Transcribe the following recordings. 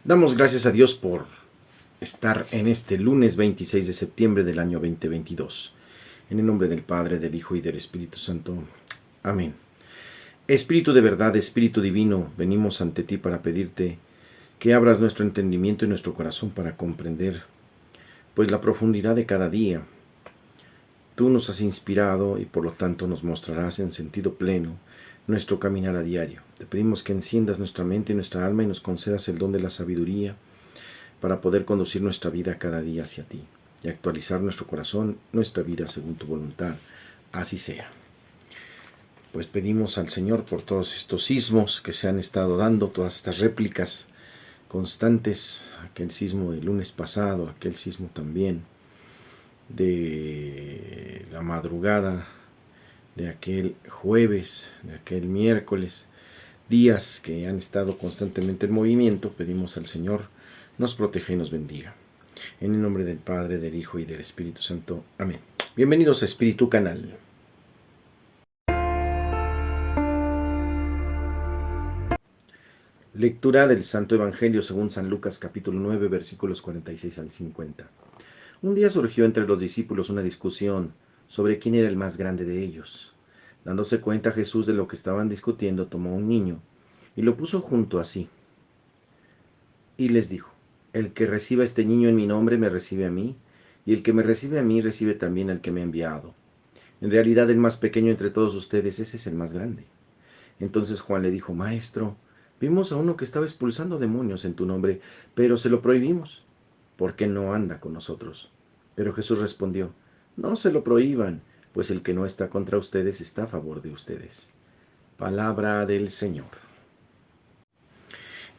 Damos gracias a Dios por estar en este lunes 26 de septiembre del año 2022. En el nombre del Padre, del Hijo y del Espíritu Santo. Amén. Espíritu de verdad, Espíritu divino, venimos ante ti para pedirte que abras nuestro entendimiento y nuestro corazón para comprender, pues la profundidad de cada día. Tú nos has inspirado y por lo tanto nos mostrarás en sentido pleno nuestro caminar a diario. Te pedimos que enciendas nuestra mente y nuestra alma y nos concedas el don de la sabiduría para poder conducir nuestra vida cada día hacia ti y actualizar nuestro corazón, nuestra vida según tu voluntad. Así sea. Pues pedimos al Señor por todos estos sismos que se han estado dando, todas estas réplicas constantes, aquel sismo del lunes pasado, aquel sismo también de la madrugada, de aquel jueves, de aquel miércoles, días que han estado constantemente en movimiento. Pedimos al Señor nos proteja y nos bendiga. En el nombre del Padre, del Hijo y del Espíritu Santo. Amén. Bienvenidos a Espíritu Canal. Lectura del Santo Evangelio según San Lucas capítulo 9 versículos 46 al 50. Un día surgió entre los discípulos una discusión sobre quién era el más grande de ellos. Dándose cuenta Jesús de lo que estaban discutiendo, tomó un niño y lo puso junto a sí. Y les dijo: el que reciba a este niño en mi nombre me recibe a mí, y el que me recibe a mí recibe también al que me ha enviado. En realidad el más pequeño entre todos ustedes, ese es el más grande. Entonces Juan le dijo: Maestro, vimos a uno que estaba expulsando demonios en tu nombre, pero se lo prohibimos, porque no anda con nosotros. Pero Jesús respondió: no se lo prohíban, pues el que no está contra ustedes está a favor de ustedes. Palabra del Señor.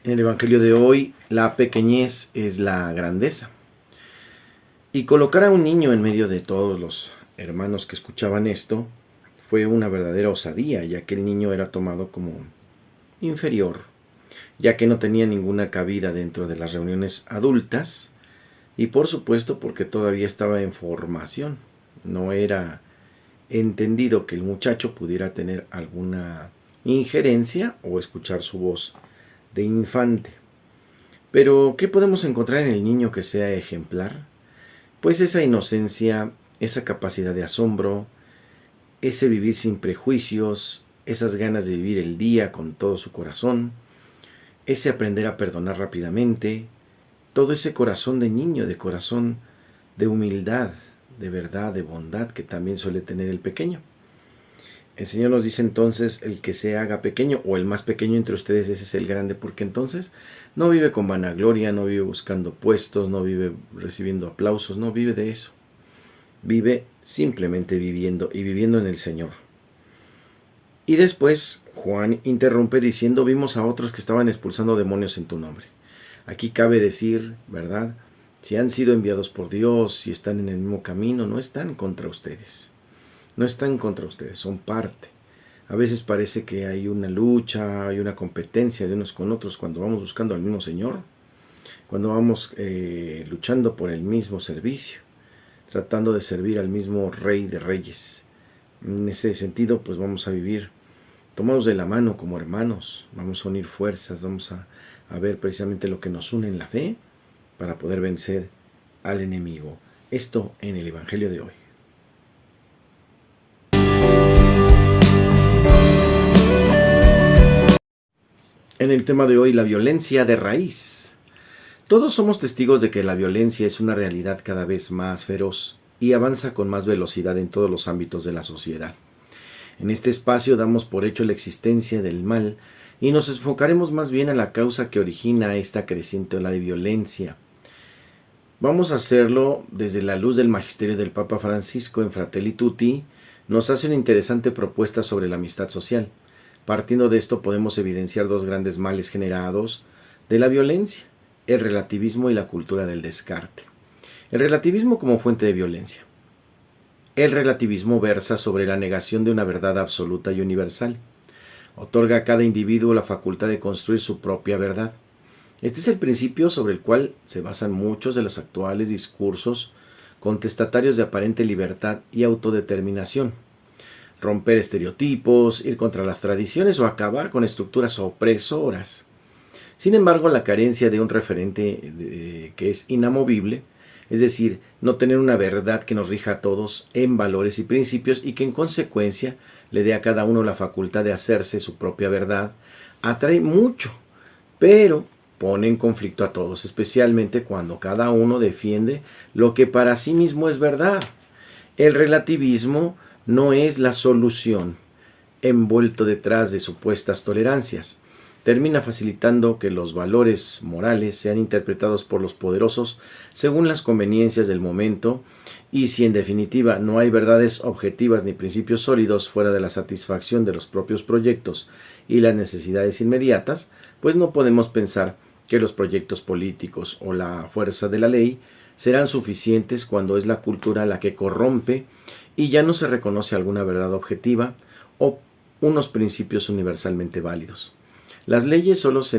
En el Evangelio de hoy, la pequeñez es la grandeza. Y colocar a un niño en medio de todos los hermanos que escuchaban esto fue una verdadera osadía, ya que el niño era tomado como inferior, ya que no tenía ninguna cabida dentro de las reuniones adultas, y por supuesto porque todavía estaba en formación. No era entendido que el muchacho pudiera tener alguna injerencia o escuchar su voz de infante. Pero, ¿qué podemos encontrar en el niño que sea ejemplar? Pues esa inocencia, esa capacidad de asombro, ese vivir sin prejuicios, esas ganas de vivir el día con todo su corazón, ese aprender a perdonar rápidamente, todo ese corazón de niño, de corazón de humildad, de verdad, de bondad que también suele tener el pequeño. El Señor nos dice entonces: el que se haga pequeño o el más pequeño entre ustedes, ese es el grande, porque entonces no vive con vanagloria, no vive buscando puestos, no vive recibiendo aplausos, no vive de eso. Vive simplemente viviendo y viviendo en el Señor. Y después Juan interrumpe diciendo: vimos a otros que estaban expulsando demonios en tu nombre. Aquí cabe decir, ¿verdad? Si han sido enviados por Dios, si están en el mismo camino, no están contra ustedes. No están contra ustedes, son parte. A veces parece que hay una lucha, hay una competencia de unos con otros cuando vamos buscando al mismo Señor, cuando vamos luchando por el mismo servicio, tratando de servir al mismo Rey de Reyes. En ese sentido, pues vamos a vivir tomados de la mano como hermanos, vamos a unir fuerzas, vamos a ver precisamente lo que nos une en la fe para poder vencer al enemigo. Esto en el Evangelio de hoy. En el tema de hoy, la violencia de raíz. Todos somos testigos de que la violencia es una realidad cada vez más feroz y avanza con más velocidad en todos los ámbitos de la sociedad. En este espacio damos por hecho la existencia del mal y nos enfocaremos más bien a la causa que origina esta creciente ola de violencia. Vamos a hacerlo desde la luz del magisterio del Papa Francisco en Fratelli Tutti. Nos hace una interesante propuesta sobre la amistad social. Partiendo de esto podemos evidenciar dos grandes males generados de la violencia: el relativismo y la cultura del descarte. El relativismo como fuente de violencia. El relativismo versa sobre la negación de una verdad absoluta y universal. Otorga a cada individuo la facultad de construir su propia verdad. Este es el principio sobre el cual se basan muchos de los actuales discursos contestatarios de aparente libertad y autodeterminación. Romper estereotipos, ir contra las tradiciones o acabar con estructuras opresoras. Sin embargo, la carencia de un referente que es inamovible, es decir, no tener una verdad que nos rija a todos en valores y principios y que en consecuencia le dé a cada uno la facultad de hacerse su propia verdad, atrae mucho, pero pone en conflicto a todos, especialmente cuando cada uno defiende lo que para sí mismo es verdad. El relativismo no es la solución, envuelto detrás de supuestas tolerancias. Termina facilitando que los valores morales sean interpretados por los poderosos según las conveniencias del momento, y si en definitiva no hay verdades objetivas ni principios sólidos fuera de la satisfacción de los propios proyectos y las necesidades inmediatas, pues no podemos pensar que los proyectos políticos o la fuerza de la ley serán suficientes cuando es la cultura la que corrompe y ya no se reconoce alguna verdad objetiva o unos principios universalmente válidos. Las leyes solo se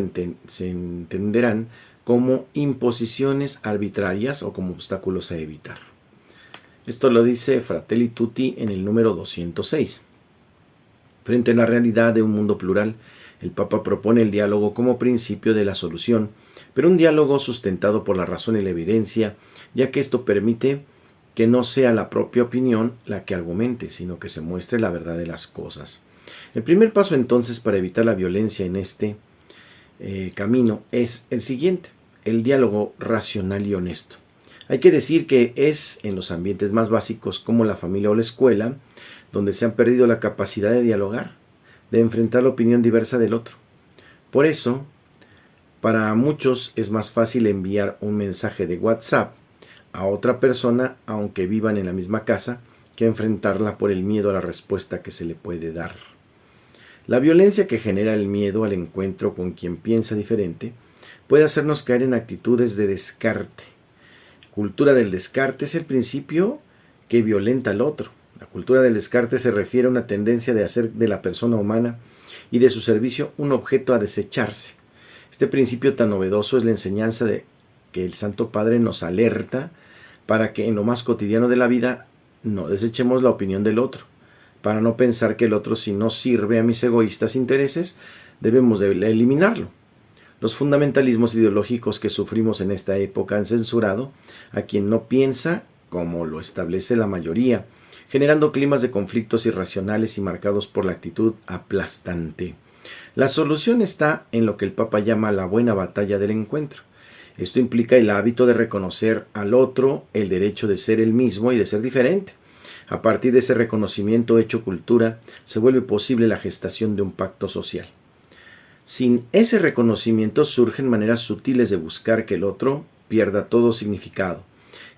entenderán como imposiciones arbitrarias o como obstáculos a evitar. Esto lo dice Fratelli Tutti en el número 206. Frente a la realidad de un mundo plural, el Papa propone el diálogo como principio de la solución, pero un diálogo sustentado por la razón y la evidencia, ya que esto permite que no sea la propia opinión la que argumente, sino que se muestre la verdad de las cosas. El primer paso entonces para evitar la violencia en este camino es el siguiente: el diálogo racional y honesto. Hay que decir que es en los ambientes más básicos como la familia o la escuela donde se han perdido la capacidad de dialogar, de enfrentar la opinión diversa del otro. Por eso, para muchos es más fácil enviar un mensaje de WhatsApp a otra persona, aunque vivan en la misma casa, que enfrentarla por el miedo a la respuesta que se le puede dar. La violencia que genera el miedo al encuentro con quien piensa diferente puede hacernos caer en actitudes de descarte. Cultura del descarte es el principio que violenta al otro. La cultura del descarte se refiere a una tendencia de hacer de la persona humana y de su servicio un objeto a desecharse. Este principio tan novedoso es la enseñanza de que el Santo Padre nos alerta para que en lo más cotidiano de la vida no desechemos la opinión del otro, para no pensar que el otro, si no sirve a mis egoístas intereses, debemos de eliminarlo. Los fundamentalismos ideológicos que sufrimos en esta época han censurado a quien no piensa como lo establece la mayoría, generando climas de conflictos irracionales y marcados por la actitud aplastante. La solución está en lo que el Papa llama la buena batalla del encuentro. Esto implica el hábito de reconocer al otro el derecho de ser él mismo y de ser diferente. A partir de ese reconocimiento hecho cultura, se vuelve posible la gestación de un pacto social. Sin ese reconocimiento surgen maneras sutiles de buscar que el otro pierda todo significado,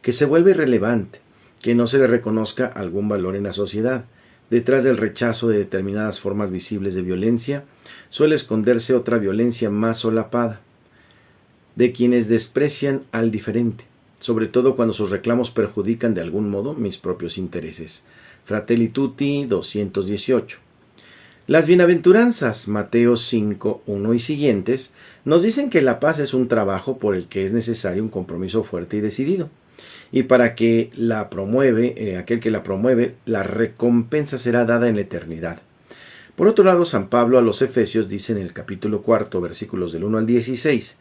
que se vuelva irrelevante, que no se le reconozca algún valor en la sociedad. Detrás del rechazo de determinadas formas visibles de violencia suele esconderse otra violencia más solapada, de quienes desprecian al diferente, sobre todo cuando sus reclamos perjudican de algún modo mis propios intereses. Fratelli Tutti 218. Las bienaventuranzas, Mateo 5, 1 y siguientes, nos dicen que la paz es un trabajo por el que es necesario un compromiso fuerte y decidido. Y para que la promueve, aquel que la promueve, la recompensa será dada en la eternidad. Por otro lado, San Pablo a los Efesios dice en el capítulo 4, versículos del 1 al 16,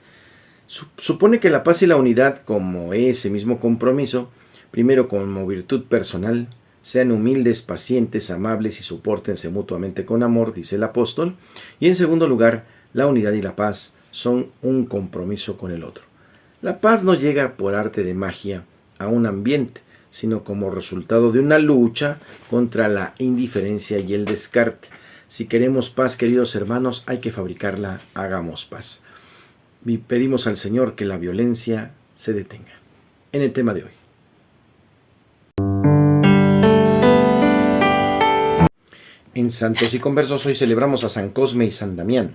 supone que la paz y la unidad, como ese mismo compromiso, primero como virtud personal, sean humildes, pacientes, amables y supórtense mutuamente con amor, dice el apóstol, y en segundo lugar, la unidad y la paz son un compromiso con el otro. La paz no llega por arte de magia a un ambiente, sino como resultado de una lucha contra la indiferencia y el descarte. Si queremos paz, queridos hermanos, hay que fabricarla, hagamos paz. Y pedimos al Señor que la violencia se detenga. En el tema de hoy. En Santos y Conversos hoy celebramos a San Cosme y San Damián.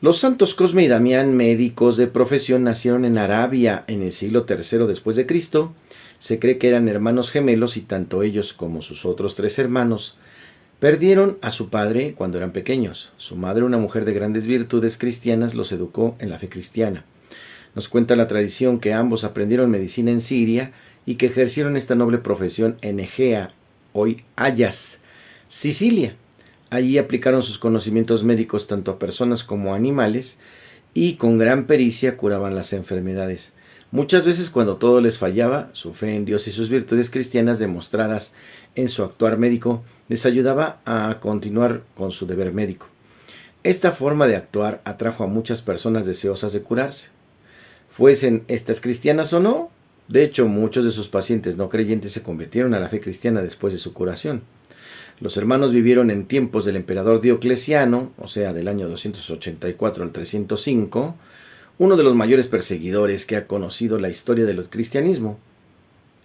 Los santos Cosme y Damián, médicos de profesión, nacieron en Arabia en el siglo III después de Cristo. Se cree que eran hermanos gemelos y tanto ellos como sus otros 3 hermanos perdieron a su padre cuando eran pequeños. Su madre, una mujer de grandes virtudes cristianas, los educó en la fe cristiana. Nos cuenta la tradición que ambos aprendieron medicina en Siria y que ejercieron esta noble profesión en Egea, hoy Ayas, Sicilia. Allí aplicaron sus conocimientos médicos tanto a personas como a animales y con gran pericia curaban las enfermedades. Muchas veces cuando todo les fallaba, su fe en Dios y sus virtudes cristianas demostradas en su actuar médico les ayudaba a continuar con su deber médico. Esta forma de actuar atrajo a muchas personas deseosas de curarse. Fuesen estas cristianas o no, de hecho muchos de sus pacientes no creyentes se convirtieron a la fe cristiana después de su curación. Los hermanos vivieron en tiempos del emperador Diocleciano, o sea, del año 284 al 305, uno de los mayores perseguidores que ha conocido la historia del cristianismo.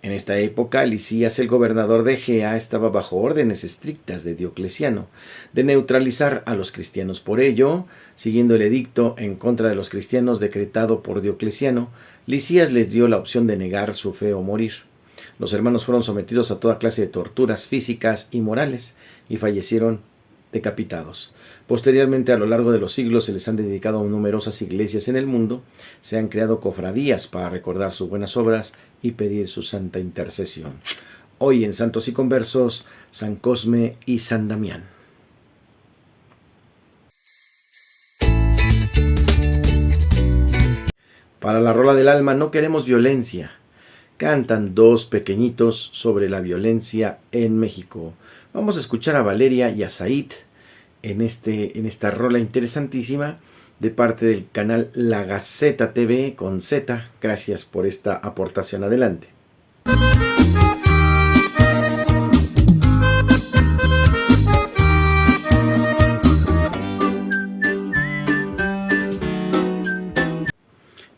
En esta época, Licías, el gobernador de Egea, estaba bajo órdenes estrictas de Diocleciano de neutralizar a los cristianos. Por ello, siguiendo el edicto en contra de los cristianos decretado por Diocleciano, Licías les dio la opción de negar su fe o morir. Los hermanos fueron sometidos a toda clase de torturas físicas y morales y fallecieron decapitados. Posteriormente, a lo largo de los siglos, se les han dedicado numerosas iglesias en el mundo, se han creado cofradías para recordar sus buenas obras y pedir su santa intercesión. Hoy en Santos y Conversos, San Cosme y San Damián. Para la rola del alma no queremos violencia. Cantan dos pequeñitos sobre la violencia en México. Vamos a escuchar a Valeria y a Said en esta rola interesantísima de parte del canal La Gaceta TV con Z. Gracias por esta aportación. Adelante.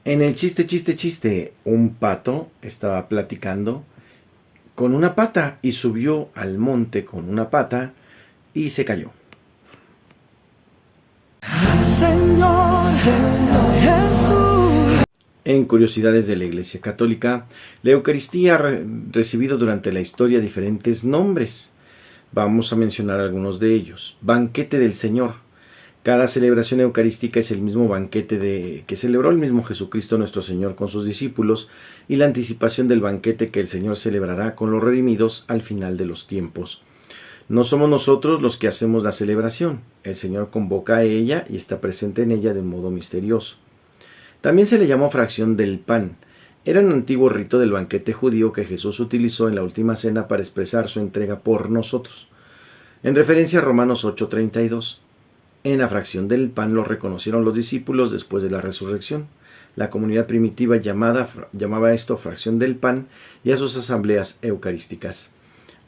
En el chiste, un pato estaba platicando con una pata y subió al monte con una pata y se cayó. Señor Jesús. En curiosidades de la Iglesia Católica, la Eucaristía ha recibido durante la historia diferentes nombres. Vamos a mencionar algunos de ellos. Banquete del Señor. Cada celebración eucarística es el mismo banquete que celebró el mismo Jesucristo nuestro Señor con sus discípulos y la anticipación del banquete que el Señor celebrará con los redimidos al final de los tiempos. No somos nosotros los que hacemos la celebración. El Señor convoca a ella y está presente en ella de un modo misterioso. También se le llamó fracción del pan. Era un antiguo rito del banquete judío que Jesús utilizó en la última cena para expresar su entrega por nosotros. En referencia a Romanos 8:32. En la fracción del pan lo reconocieron los discípulos después de la resurrección. La comunidad primitiva llamaba esto fracción del pan y a sus asambleas eucarísticas.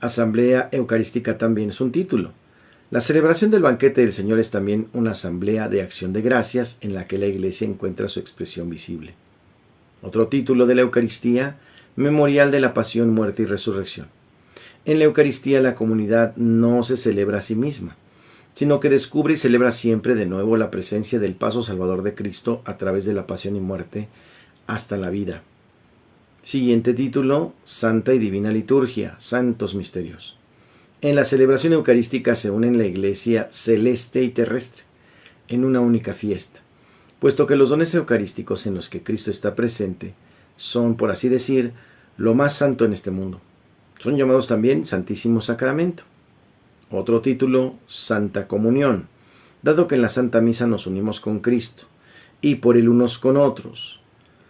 Asamblea Eucarística también es un título. La celebración del banquete del Señor es también una asamblea de acción de gracias en la que la Iglesia encuentra su expresión visible. Otro título de la Eucaristía, Memorial de la Pasión, Muerte y Resurrección. En la Eucaristía la comunidad no se celebra a sí misma, sino que descubre y celebra siempre de nuevo la presencia del paso salvador de Cristo a través de la pasión y muerte hasta la vida. Siguiente título, Santa y Divina Liturgia, Santos Misterios. En la celebración eucarística se unen la Iglesia celeste y terrestre en una única fiesta, puesto que los dones eucarísticos en los que Cristo está presente son, por así decir, lo más santo en este mundo. Son llamados también Santísimo Sacramento. Otro título, Santa Comunión, dado que en la Santa Misa nos unimos con Cristo y por él unos con otros.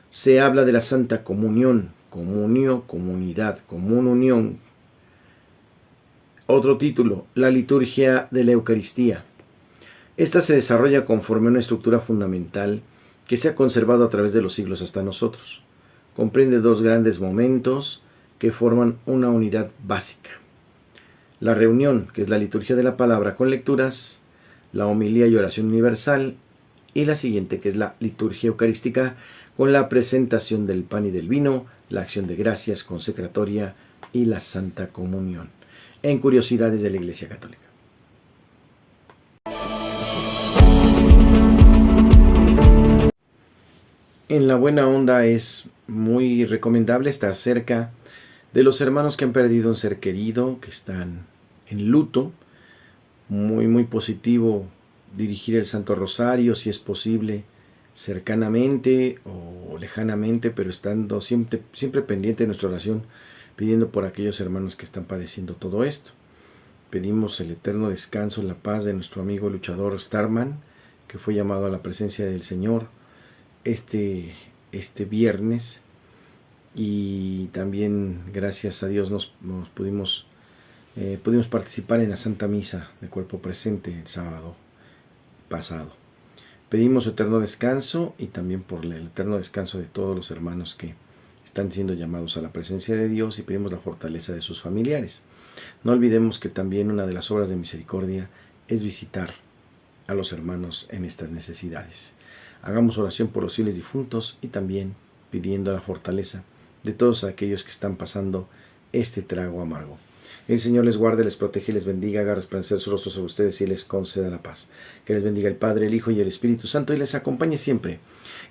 Se habla de la Santa Comunión, comunio, comunidad, común unión. Otro título, la liturgia de la Eucaristía. Esta se desarrolla conforme a una estructura fundamental que se ha conservado a través de los siglos hasta nosotros. Comprende dos grandes momentos que forman una unidad básica. La reunión, que es la liturgia de la palabra con lecturas, la homilía y oración universal, y la siguiente, que es la liturgia eucarística, con la presentación del pan y del vino, la acción de gracias consecratoria y la Santa Comunión. En curiosidades de la Iglesia Católica. En la buena onda es muy recomendable estar cerca de los hermanos que han perdido un ser querido, que están en luto. Muy positivo dirigir el Santo Rosario, si es posible, cercanamente o lejanamente, pero estando siempre pendiente de nuestra oración, pidiendo por aquellos hermanos que están padeciendo todo esto. Pedimos el eterno descanso, la paz de nuestro amigo luchador Starman, que fue llamado a la presencia del Señor este viernes. Y también gracias a Dios nos pudimos participar en la Santa Misa de cuerpo presente el sábado pasado. Pedimos eterno descanso y también por el eterno descanso de todos los hermanos que están siendo llamados a la presencia de Dios, y pedimos la fortaleza de sus familiares. No olvidemos que también una de las obras de misericordia es visitar a los hermanos en estas necesidades. Hagamos oración por los fieles difuntos y también pidiendo la fortaleza de todos aquellos que están pasando este trago amargo. El Señor les guarde, les protege y les bendiga, haga resplandecer su rostro sobre ustedes y les conceda la paz. Que les bendiga el Padre, el Hijo y el Espíritu Santo y les acompañe siempre.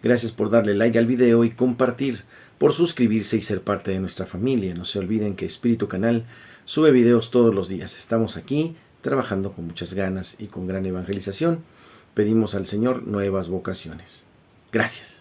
Gracias por darle like al video y compartir, por suscribirse y ser parte de nuestra familia. No se olviden que Espíritu Canal sube videos todos los días. Estamos aquí trabajando con muchas ganas y con gran evangelización. Pedimos al Señor nuevas vocaciones. Gracias.